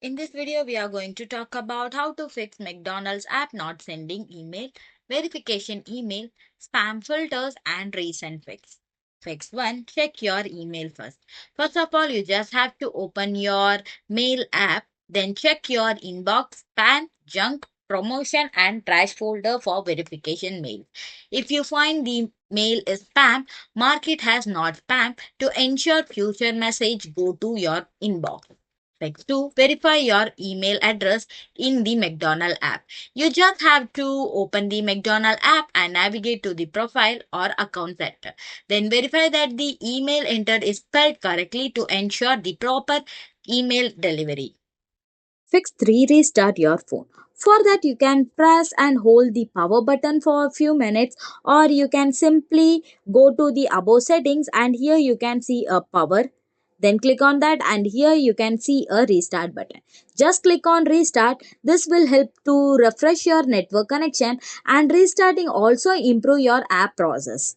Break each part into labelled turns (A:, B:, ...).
A: In this video, we are going to talk about how to fix McDonald's app not sending email, verification email, spam filters, and resend fix. Fix 1. Check your email first. First of all, you just have to open your mail app, then check your inbox, spam, junk, promotion, and trash folder for verification mail. If you find the mail is spam, mark it as not spam to ensure future message go to your inbox. Next, to verify your email address in the McDonald app. You just have to open the McDonald app and navigate to the profile or account center. Then verify that the email entered is spelled correctly to ensure the proper email delivery.
B: Fix 3. Restart your phone. For that, you can press and hold the power button for a few minutes, or you can simply go to the above settings and here you can see a power. Then click on that and here you can see a restart button. Just click on restart. This will help to refresh your network connection, and restarting also improve your app process.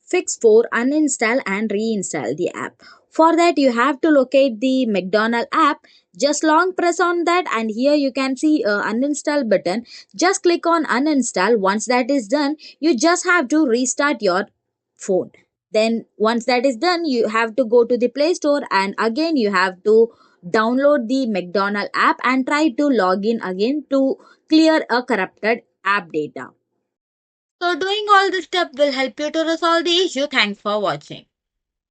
B: Fix 4. Uninstall and reinstall the app. For that, you have to locate the McDonald app. Just long press on that, and here you can see a uninstall button. Just click on uninstall. Once that is done, you just have to restart your phone. Then once that is done, you have to go to the Play Store and again you have to download the McDonald app and try to log in again to clear a corrupted app data.
A: So doing all this step will help you to resolve the issue. Thanks for watching.